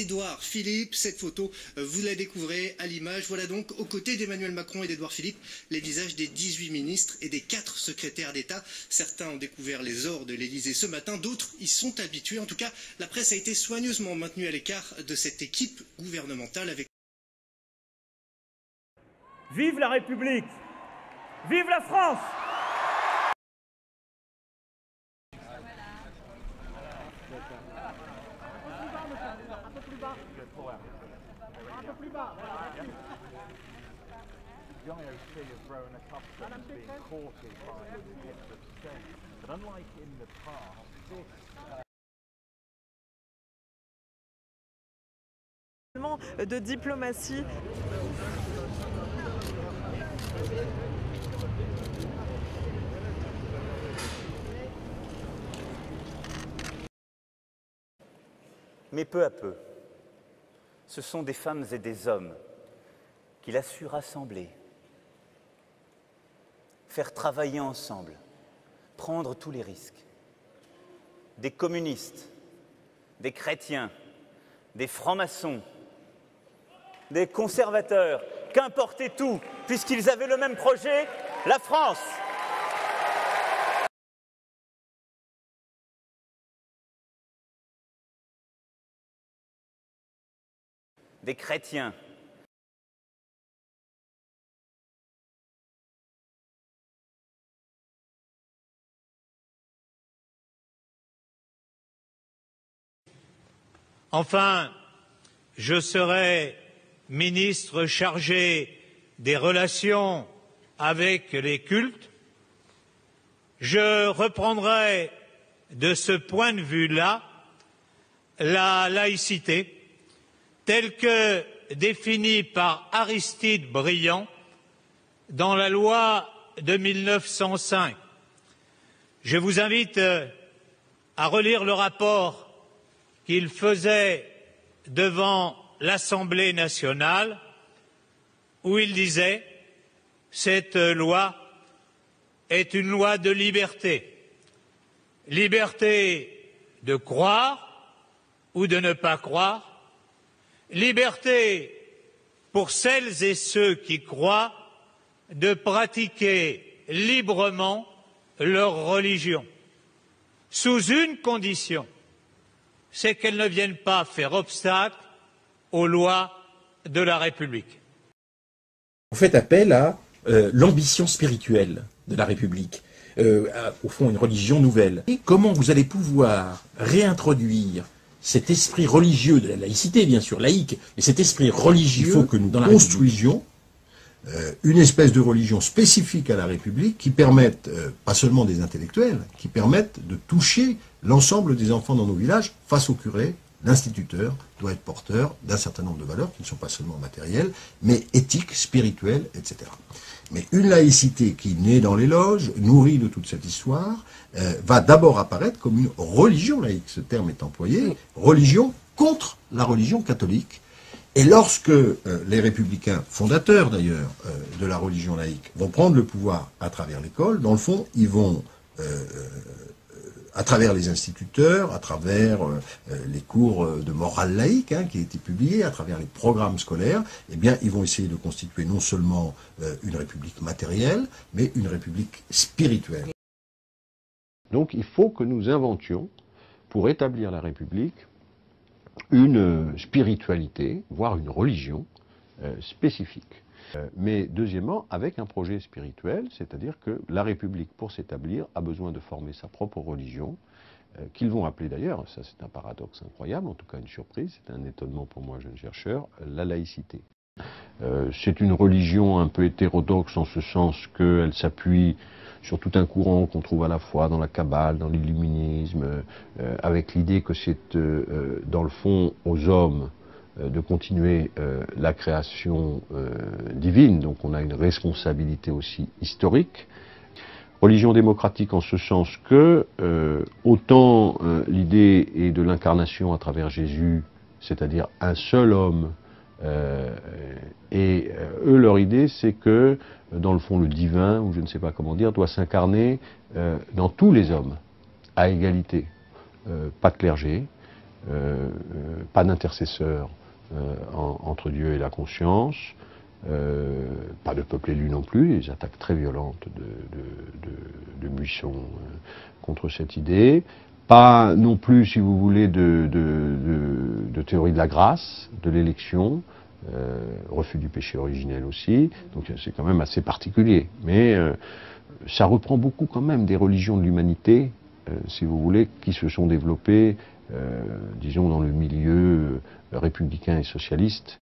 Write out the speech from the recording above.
Édouard Philippe, cette photo, vous la découvrez à l'image. Voilà donc, aux côtés d'Emmanuel Macron et d'Édouard Philippe, les visages des 18 ministres et des 4 secrétaires d'État. Certains ont découvert les ors de l'Élysée ce matin, d'autres y sont habitués. En tout cas, la presse a été soigneusement maintenue à l'écart de cette équipe gouvernementale avec... Vive la République! Vive la France! Un peu plus bas, voilà. The IOC have grown accustomed to being courted by heads of state, but unlike in the past, this de diplomatie. Mais peu à peu, ce sont des femmes et des hommes qu'il a su rassembler, faire travailler ensemble, prendre tous les risques. Des communistes, des chrétiens, des francs-maçons, des conservateurs, qu'importe et tout, puisqu'ils avaient le même projet, la France. Des chrétiens. Enfin, je serai ministre chargé des relations avec les cultes. Je reprendrai de ce point de vue-là la laïcité telle que définie par Aristide Briand dans la loi de 1905. Je vous invite à relire le rapport qu'il faisait devant l'Assemblée nationale, où il disait « Cette loi est une loi de liberté. Liberté de croire ou de ne pas croire, liberté pour celles et ceux qui croient de pratiquer librement leur religion, sous une condition, c'est qu'elles ne viennent pas faire obstacle aux lois de la République. » Vous faites appel à l'ambition spirituelle de la République, au fond une religion nouvelle. Et comment vous allez pouvoir réintroduire cet esprit religieux de la laïcité, bien sûr, laïque, mais cet esprit religieux... Il faut que nous construisions une espèce de religion spécifique à la République qui permette, pas seulement des intellectuels, qui permette de toucher l'ensemble des enfants dans nos villages face au curé. L'instituteur doit être porteur d'un certain nombre de valeurs qui ne sont pas seulement matérielles, mais éthiques, spirituelles, etc. Mais une laïcité qui naît dans les loges, nourrie de toute cette histoire, va d'abord apparaître comme une religion laïque, ce terme est employé, religion contre la religion catholique. Et lorsque les républicains, fondateurs d'ailleurs de la religion laïque, vont prendre le pouvoir à travers l'école, dans le fond, ils vont, à travers les instituteurs, à travers les cours de morale laïque qui a été publié, à travers les programmes scolaires, eh bien, ils vont essayer de constituer non seulement une république matérielle, mais une république spirituelle. Donc il faut que nous inventions, pour établir la République, une spiritualité, voire une religion spécifique. Mais deuxièmement, avec un projet spirituel, c'est-à-dire que la République, pour s'établir, a besoin de former sa propre religion, qu'ils vont appeler d'ailleurs, ça c'est un paradoxe incroyable, en tout cas une surprise, c'est un étonnement pour moi, jeune chercheur, la laïcité. C'est une religion un peu hétérodoxe en ce sens qu'elle s'appuie sur tout un courant qu'on trouve à la fois dans la Kabbale, dans l'illuminisme, avec l'idée que c'est dans le fond aux hommes de continuer la création divine, donc on a une responsabilité aussi historique. Religion démocratique en ce sens que autant l'idée est de l'incarnation à travers Jésus, c'est-à-dire un seul homme, et eux, leur idée, c'est que, dans le fond, le divin, ou je ne sais pas comment dire, doit s'incarner dans tous les hommes, à égalité. Pas de clergé, pas d'intercesseur entre Dieu et la conscience, pas de peuple élu non plus, les attaques très violentes de Buisson contre cette idée, pas non plus, si vous voulez, de théorie de la grâce, de l'élection, refus du péché originel aussi, donc c'est quand même assez particulier, mais ça reprend beaucoup quand même des religions de l'humanité, si vous voulez, qui se sont développées, disons, dans le milieu républicain et socialiste.